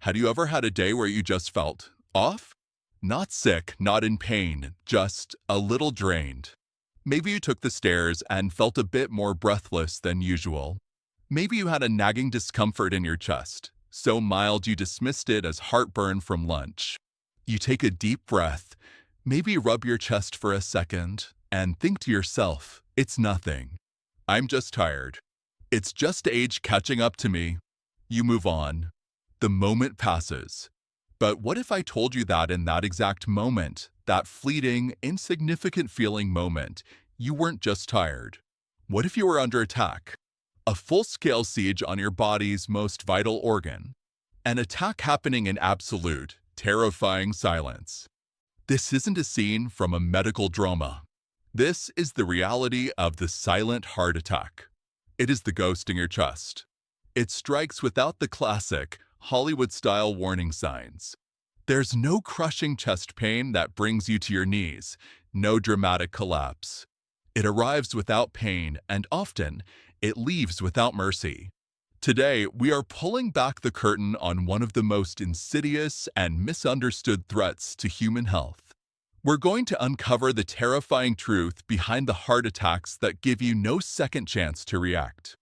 Had you ever had a day where you just felt off? Not sick, not in pain, just a little drained. Maybe you took the stairs and felt a bit more breathless than usual. Maybe you had a nagging discomfort in your chest, so mild you dismissed it as heartburn from lunch. You take a deep breath, maybe rub your chest for a second, and think to yourself, it's nothing. I'm just tired. It's just age catching up to me. You move on. The moment passes. But what if I told you that in that exact moment, that fleeting, insignificant feeling moment, you weren't just tired? What if you were under attack? A full-scale siege on your body's most vital organ. An attack happening in absolute, terrifying silence. This isn't a scene from a medical drama. This is the reality of the silent heart attack. It is the ghost in your chest. It strikes without the classic, Hollywood-style warning signs. There's no crushing chest pain that brings you to your knees, no dramatic collapse. It arrives without pain, and often, it leaves without mercy. Today, we are pulling back the curtain on one of the most insidious and misunderstood threats to human health. We're going to uncover the terrifying truth behind the heart attacks that give you no second chance to react.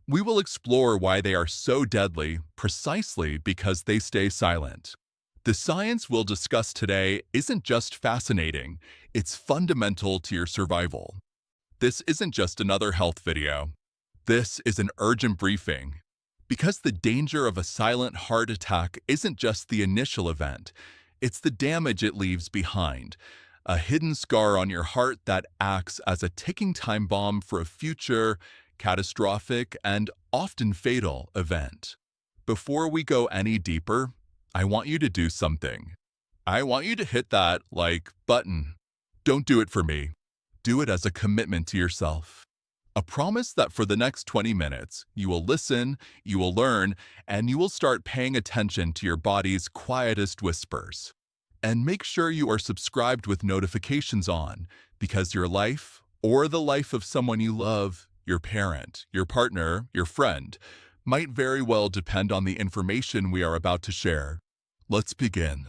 We will explore why they are so deadly precisely because they stay silent. The science we'll discuss today isn't just fascinating, it's fundamental to your survival. This isn't just another health video. This is an urgent briefing. Because the danger of a silent heart attack isn't just the initial event, it's the damage it leaves behind, a hidden scar on your heart that acts as a ticking time bomb for a future, catastrophic, and often fatal event. Before we go any deeper, I want you to do something. I want you to hit that like button. Don't do it for me. Do it as a commitment to yourself. A promise that for the next 20 minutes, you will listen, you will learn, and you will start paying attention to your body's quietest whispers. And make sure you are subscribed with notifications on, because your life, or the life of someone you love, your parent, your partner, your friend, might very well depend on the information we are about to share. Let's begin.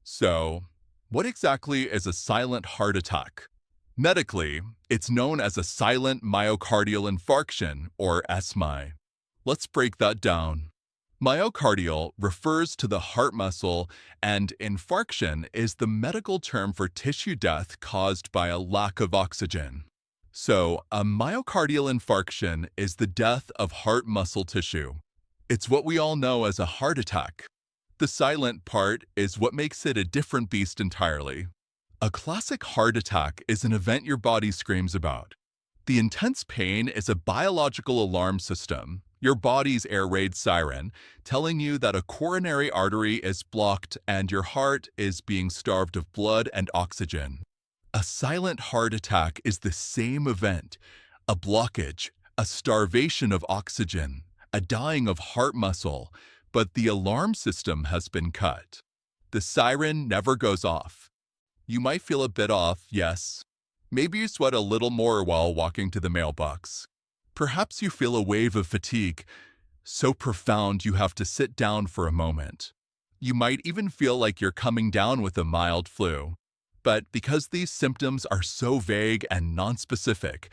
So, what exactly is a silent heart attack? Medically, it's known as a silent myocardial infarction, or SMI. Let's break that down. Myocardial refers to the heart muscle, and infarction is the medical term for tissue death caused by a lack of oxygen. So, a myocardial infarction is the death of heart muscle tissue. It's what we all know as a heart attack. The silent part is what makes it a different beast entirely. A classic heart attack is an event your body screams about. The intense pain is a biological alarm system, your body's air raid siren, telling you that a coronary artery is blocked and your heart is being starved of blood and oxygen. A silent heart attack is the same event, a blockage, a starvation of oxygen, a dying of heart muscle, but the alarm system has been cut. The siren never goes off. You might feel a bit off, yes. Maybe you sweat a little more while walking to the mailbox. Perhaps you feel a wave of fatigue, so profound you have to sit down for a moment. You might even feel like you're coming down with a mild flu. But because these symptoms are so vague and nonspecific,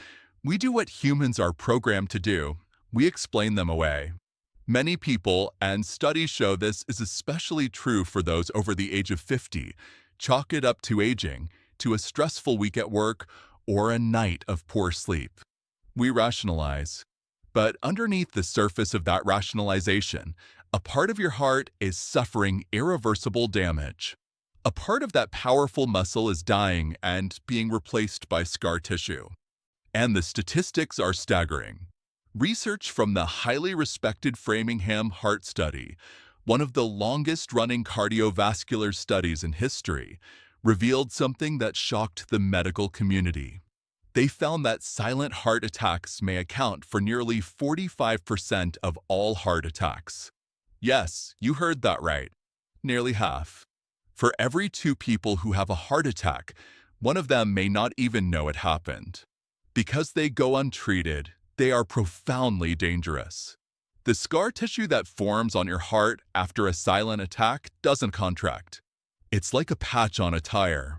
we do what humans are programmed to do. We explain them away. Many people, and studies show this is especially true for those over the age of 50, chalk it up to aging, to a stressful week at work, or a night of poor sleep. We rationalize. But underneath the surface of that rationalization, a part of your heart is suffering irreversible damage. A part of that powerful muscle is dying and being replaced by scar tissue. And the statistics are staggering. Research from the highly respected Framingham Heart Study, one of the longest-running cardiovascular studies in history, revealed something that shocked the medical community. They found that silent heart attacks may account for nearly 45% of all heart attacks. Yes, you heard that right. Nearly half. For every 2 people who have a heart attack, one of them may not even know it happened. Because they go untreated, they are profoundly dangerous. The scar tissue that forms on your heart after a silent attack doesn't contract. It's like a patch on a tire.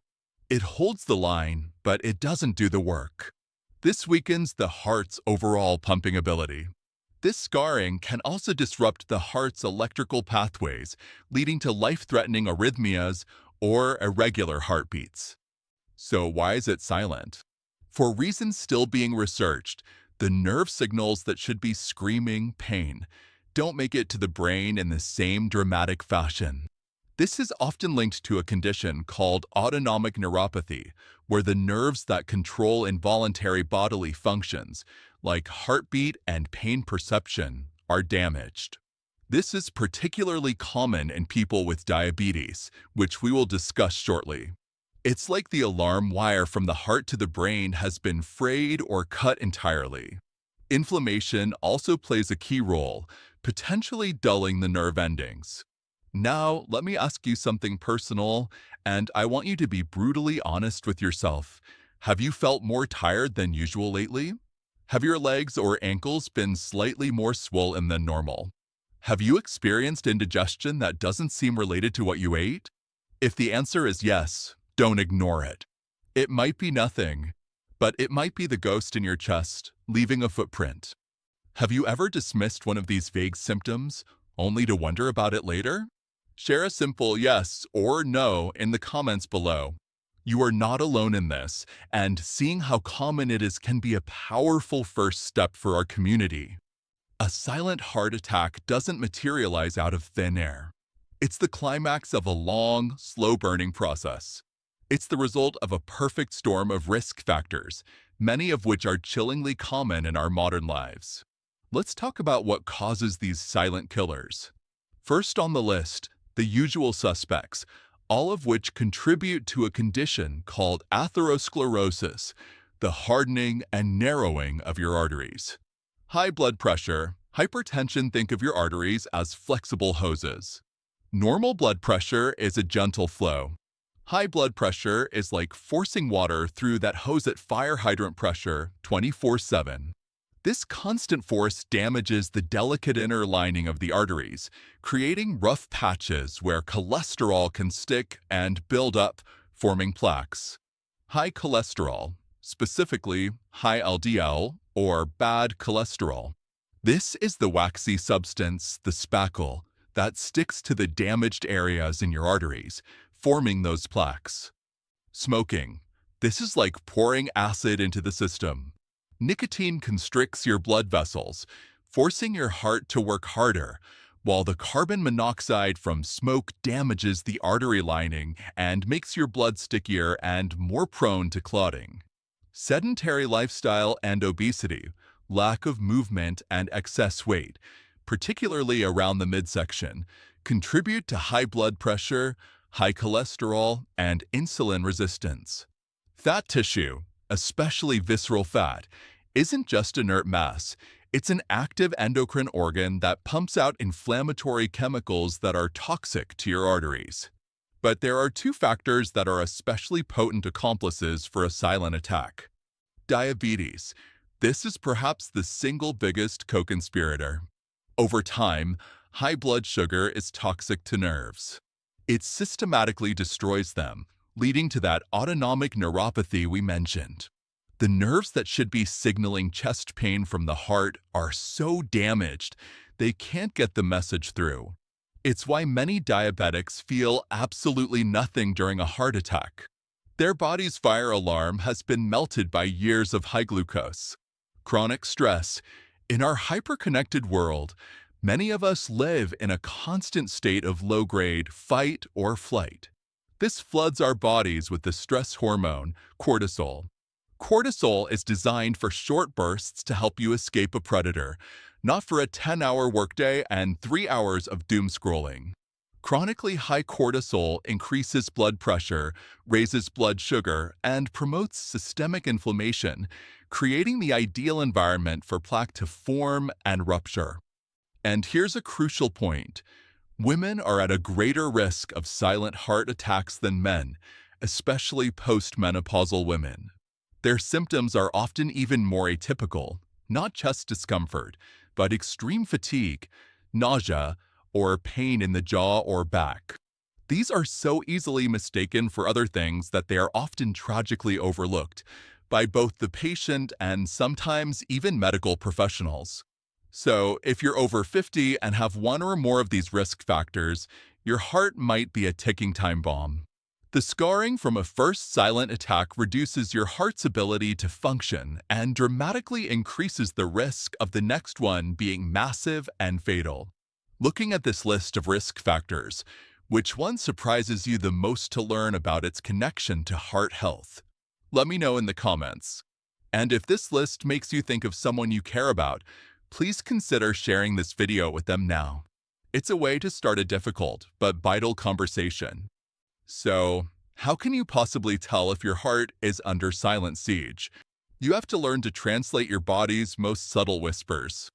It holds the line, but it doesn't do the work. This weakens the heart's overall pumping ability. This scarring can also disrupt the heart's electrical pathways, leading to life-threatening arrhythmias or irregular heartbeats. So why is it silent? For reasons still being researched, the nerve signals that should be screaming pain don't make it to the brain in the same dramatic fashion. This is often linked to a condition called autonomic neuropathy, where the nerves that control involuntary bodily functions, like heartbeat and pain perception, are damaged. This is particularly common in people with diabetes, which we will discuss shortly. It's like the alarm wire from the heart to the brain has been frayed or cut entirely. Inflammation also plays a key role, potentially dulling the nerve endings. Now, let me ask you something personal, and I want you to be brutally honest with yourself. Have you felt more tired than usual lately? Have your legs or ankles been slightly more swollen than normal? Have you experienced indigestion that doesn't seem related to what you ate? If the answer is yes, don't ignore it. It might be nothing, but it might be the ghost in your chest, leaving a footprint. Have you ever dismissed one of these vague symptoms, only to wonder about it later? Share a simple yes or no in the comments below. You are not alone in this, and seeing how common it is can be a powerful first step for our community. A silent heart attack doesn't materialize out of thin air. It's the climax of a long, slow-burning process. It's the result of a perfect storm of risk factors, many of which are chillingly common in our modern lives. Let's talk about what causes these silent killers. First on the list, the usual suspects, all of which contribute to a condition called atherosclerosis, the hardening and narrowing of your arteries. High blood pressure, hypertension. Think of your arteries as flexible hoses. Normal blood pressure is a gentle flow. High blood pressure is like forcing water through that hose at fire hydrant pressure 24/7. This constant force damages the delicate inner lining of the arteries, creating rough patches where cholesterol can stick and build up, forming plaques. High cholesterol, specifically high LDL or bad cholesterol. This is the waxy substance, the spackle, that sticks to the damaged areas in your arteries, forming those plaques. Smoking. This is like pouring acid into the system. Nicotine constricts your blood vessels, forcing your heart to work harder, while the carbon monoxide from smoke damages the artery lining and makes your blood stickier and more prone to clotting. Sedentary lifestyle and obesity, lack of movement and excess weight, particularly around the midsection, contribute to high blood pressure, high cholesterol, and insulin resistance. Fat tissue, especially visceral fat, isn't just inert mass. It's an active endocrine organ that pumps out inflammatory chemicals that are toxic to your arteries. But there are two factors that are especially potent accomplices for a silent attack. Diabetes. This is perhaps the single biggest co-conspirator. Over time, high blood sugar is toxic to nerves. It systematically destroys them, leading to that autonomic neuropathy we mentioned. The nerves that should be signaling chest pain from the heart are so damaged, they can't get the message through. It's why many diabetics feel absolutely nothing during a heart attack. Their body's fire alarm has been melted by years of high glucose. Chronic stress. In our hyper-connected world, many of us live in a constant state of low-grade fight or flight. This floods our bodies with the stress hormone, cortisol. Cortisol is designed for short bursts to help you escape a predator, not for a 10-hour workday and 3 hours of doom scrolling. Chronically high cortisol increases blood pressure, raises blood sugar, and promotes systemic inflammation, creating the ideal environment for plaque to form and rupture. And here's a crucial point. Women are at a greater risk of silent heart attacks than men, especially postmenopausal women. Their symptoms are often even more atypical, not chest discomfort, but extreme fatigue, nausea, or pain in the jaw or back. These are so easily mistaken for other things that they are often tragically overlooked by both the patient and sometimes even medical professionals. So, if you're over 50 and have one or more of these risk factors, your heart might be a ticking time bomb. The scarring from a first silent attack reduces your heart's ability to function and dramatically increases the risk of the next one being massive and fatal. Looking at this list of risk factors, which one surprises you the most to learn about its connection to heart health? Let me know in the comments. And if this list makes you think of someone you care about, please consider sharing this video with them now. It's a way to start a difficult but vital conversation. So, how can you possibly tell if your heart is under silent siege? You have to learn to translate your body's most subtle whispers.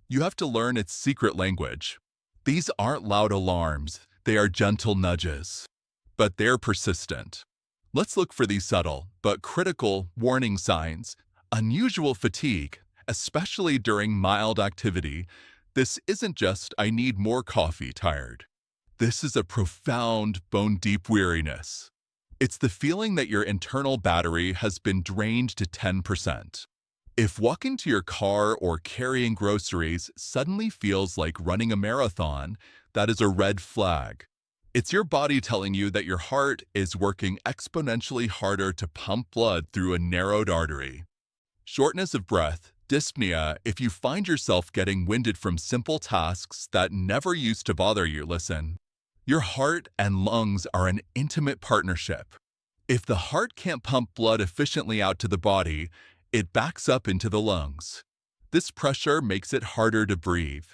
You have to learn its secret language. These aren't loud alarms, they are gentle nudges. But they're persistent. Let's look for these subtle but critical warning signs. Unusual fatigue, especially during mild activity. This isn't just "I need more coffee" tired. This is a profound, bone-deep weariness. It's the feeling that your internal battery has been drained to 10%. If walking to your car or carrying groceries suddenly feels like running a marathon, that is a red flag. It's your body telling you that your heart is working exponentially harder to pump blood through a narrowed artery. Shortness of breath, dyspnea. If you find yourself getting winded from simple tasks that never used to bother you, listen. Your heart and lungs are an intimate partnership. If the heart can't pump blood efficiently out to the body, it backs up into the lungs. This pressure makes it harder to breathe.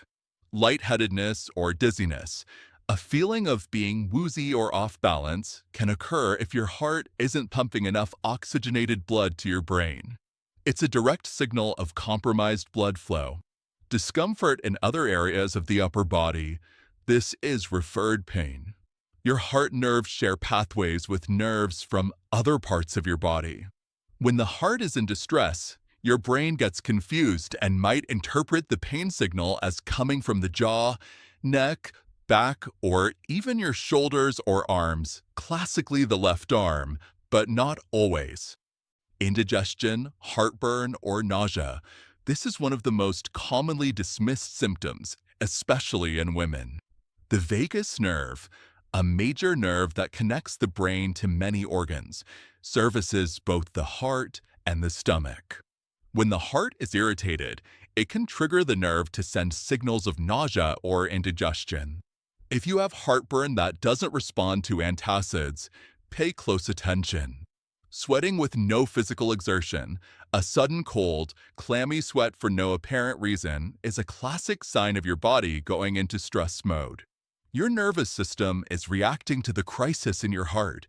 Lightheadedness or dizziness, a feeling of being woozy or off balance, can occur if your heart isn't pumping enough oxygenated blood to your brain. It's a direct signal of compromised blood flow. Discomfort in other areas of the upper body. This is referred pain. Your heart nerves share pathways with nerves from other parts of your body. When the heart is in distress, your brain gets confused and might interpret the pain signal as coming from the jaw, neck, back, or even your shoulders or arms, classically the left arm, but not always. Indigestion, heartburn, or nausea. This is one of the most commonly dismissed symptoms, especially in women. The vagus nerve, a major nerve that connects the brain to many organs, services both the heart and the stomach. When the heart is irritated, it can trigger the nerve to send signals of nausea or indigestion. If you have heartburn that doesn't respond to antacids, pay close attention. Sweating with no physical exertion, a sudden cold, clammy sweat for no apparent reason is a classic sign of your body going into stress mode. Your nervous system is reacting to the crisis in your heart,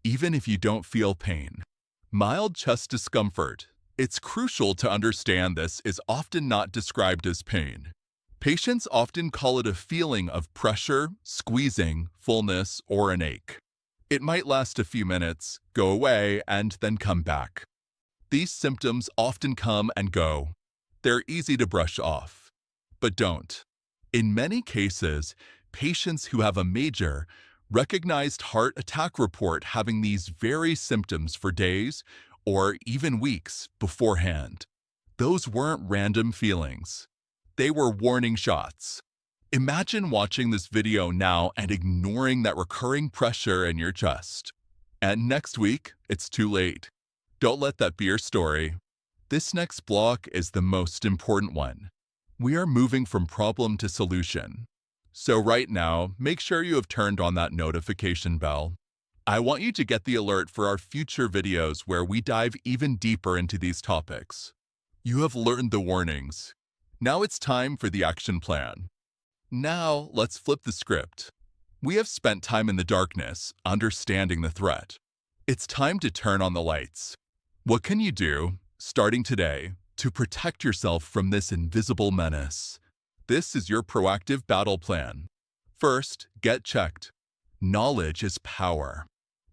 even if you don't feel pain. Mild chest discomfort. It's crucial to understand this is often not described as pain. Patients often call it a feeling of pressure, squeezing, fullness, or an ache. It might last a few minutes, go away, and then come back. These symptoms often come and go. They're easy to brush off. But don't. In many cases, patients who have a major, recognized heart attack report having these very symptoms for days or even weeks beforehand. Those weren't random feelings. They were warning shots. Imagine watching this video now and ignoring that recurring pressure in your chest. And next week, it's too late. Don't let that be your story. This next block is the most important one. We are moving from problem to solution. So right now, make sure you have turned on that notification bell. I want you to get the alert for our future videos where we dive even deeper into these topics. You have learned the warnings. Now it's time for the action plan. Now, let's flip the script. We have spent time in the darkness, understanding the threat. It's time to turn on the lights. What can you do, starting today, to protect yourself from this invisible menace? This is your proactive battle plan. First, get checked. Knowledge is power.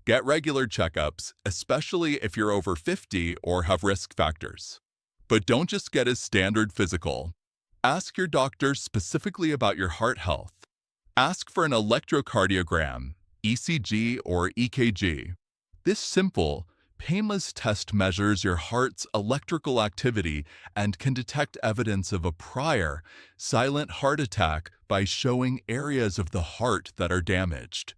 Get regular checkups, especially if you're over 50 or have risk factors. But don't just get a standard physical. Ask your doctor specifically about your heart health. Ask for an electrocardiogram, ECG, or EKG. This simple, painless test measures your heart's electrical activity and can detect evidence of a prior, silent heart attack by showing areas of the heart that are damaged.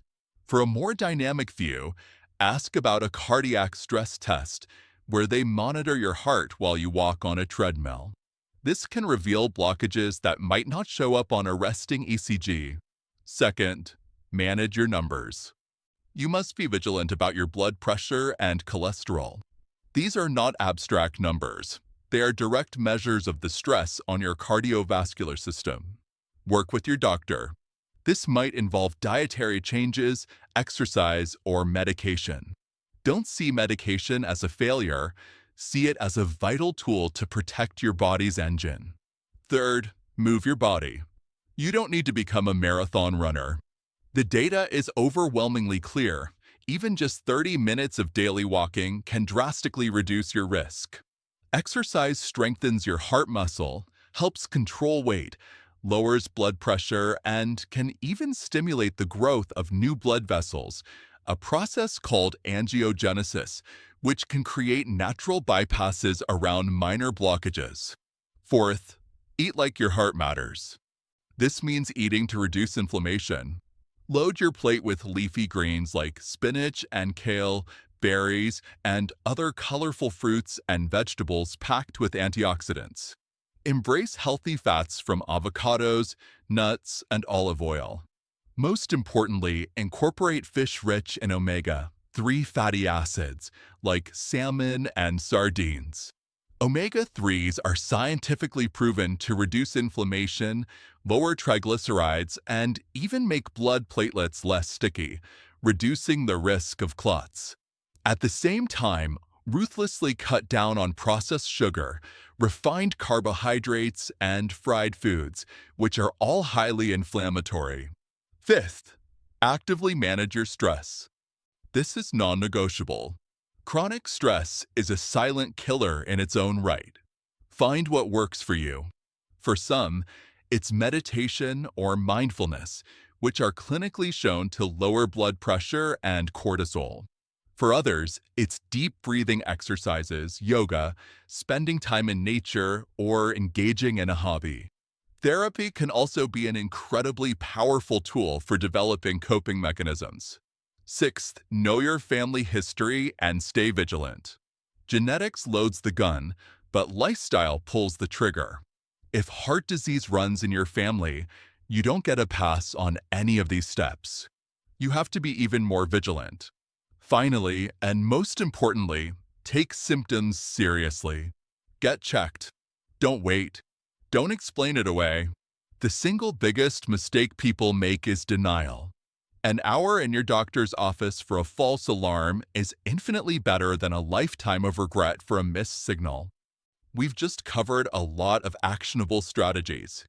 For a more dynamic view, ask about a cardiac stress test, where they monitor your heart while you walk on a treadmill. This can reveal blockages that might not show up on a resting ECG. Second, manage your numbers. You must be vigilant about your blood pressure and cholesterol. These are not abstract numbers. They are direct measures of the stress on your cardiovascular system. Work with your doctor. This might involve dietary changes, exercise, or medication. Don't see medication as a failure. See it as a vital tool to protect your body's engine. Third, move your body. You don't need to become a marathon runner. The data is overwhelmingly clear. Even just 30 minutes of daily walking can drastically reduce your risk. Exercise strengthens your heart muscle, helps control weight, lowers blood pressure, and can even stimulate the growth of new blood vessels, a process called angiogenesis, which can create natural bypasses around minor blockages. Fourth, eat like your heart matters. This means eating to reduce inflammation. Load your plate with leafy greens like spinach and kale, berries, and other colorful fruits and vegetables packed with antioxidants. Embrace healthy fats from avocados, nuts, and olive oil. Most importantly, incorporate fish rich in omega-3 fatty acids like salmon and sardines. Omega-3s are scientifically proven to reduce inflammation, lower triglycerides, and even make blood platelets less sticky, reducing the risk of clots. At the same time, ruthlessly cut down on processed sugar, refined carbohydrates, and fried foods, which are all highly inflammatory. Fifth, actively manage your stress. This is non-negotiable. Chronic stress is a silent killer in its own right. Find what works for you. For some, it's meditation or mindfulness, which are clinically shown to lower blood pressure and cortisol. For others, it's deep breathing exercises, yoga, spending time in nature, or engaging in a hobby. Therapy can also be an incredibly powerful tool for developing coping mechanisms. Sixth, know your family history and stay vigilant. Genetics loads the gun, but lifestyle pulls the trigger. If heart disease runs in your family, you don't get a pass on any of these steps. You have to be even more vigilant. Finally, and most importantly, take symptoms seriously. Get checked. Don't wait. Don't explain it away. The single biggest mistake people make is denial. An hour in your doctor's office for a false alarm is infinitely better than a lifetime of regret for a missed signal. We've just covered a lot of actionable strategies.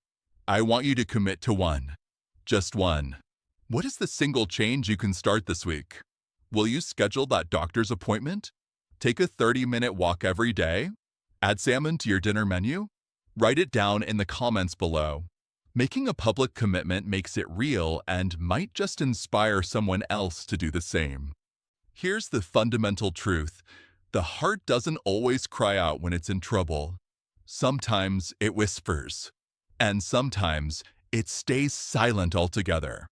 I want you to commit to one. Just one. What is the single change you can start this week? Will you schedule that doctor's appointment? Take a 30-minute walk every day? Add salmon to your dinner menu? Write it down in the comments below. Making a public commitment makes it real and might just inspire someone else to do the same. Here's the fundamental truth. The heart doesn't always cry out when it's in trouble. Sometimes it whispers. And sometimes it stays silent altogether.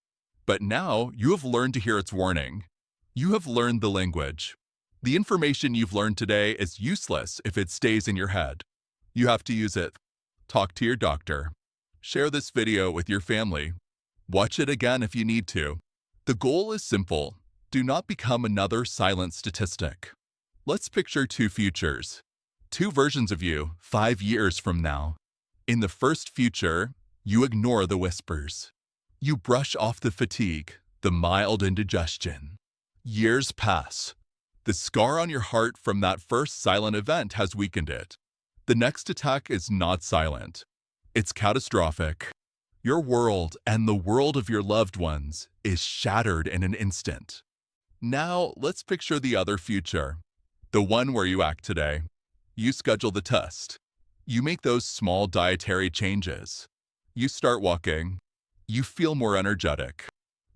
But now you have learned to hear its warning. You have learned the language. The information you've learned today is useless if it stays in your head. You have to use it. Talk to your doctor. Share this video with your family. Watch it again if you need to. The goal is simple. Do not become another silent statistic. Let's picture two futures. Two versions of you 5 years from now. In the first future, you ignore the whispers. You brush off the fatigue, the mild indigestion. Years pass. The scar on your heart from that first silent event has weakened it. The next attack is not silent. It's catastrophic. Your world and the world of your loved ones is shattered in an instant. Now, let's picture the other future. The one where you act today. You schedule the test. You make those small dietary changes. You start walking. You feel more energetic.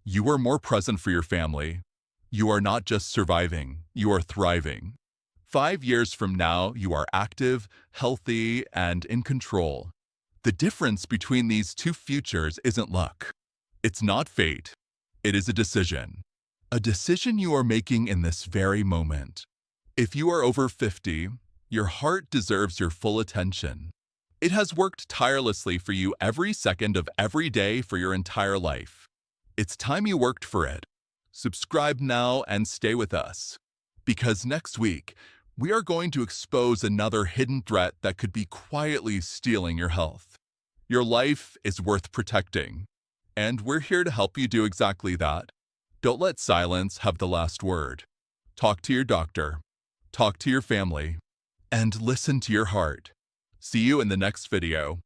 You are more present for your family. You are not just surviving, you are thriving. 5 years from now, you are active, healthy, and in control. The difference between these two futures isn't luck. It's not fate. It is a decision. A decision you are making in this very moment. If you are over 50, your heart deserves your full attention. It has worked tirelessly for you every second of every day for your entire life. It's time you worked for it. Subscribe now and stay with us. Because next week, we are going to expose another hidden threat that could be quietly stealing your health. Your life is worth protecting, and we're here to help you do exactly that. Don't let silence have the last word. Talk to your doctor, talk to your family, and listen to your heart. See you in the next video.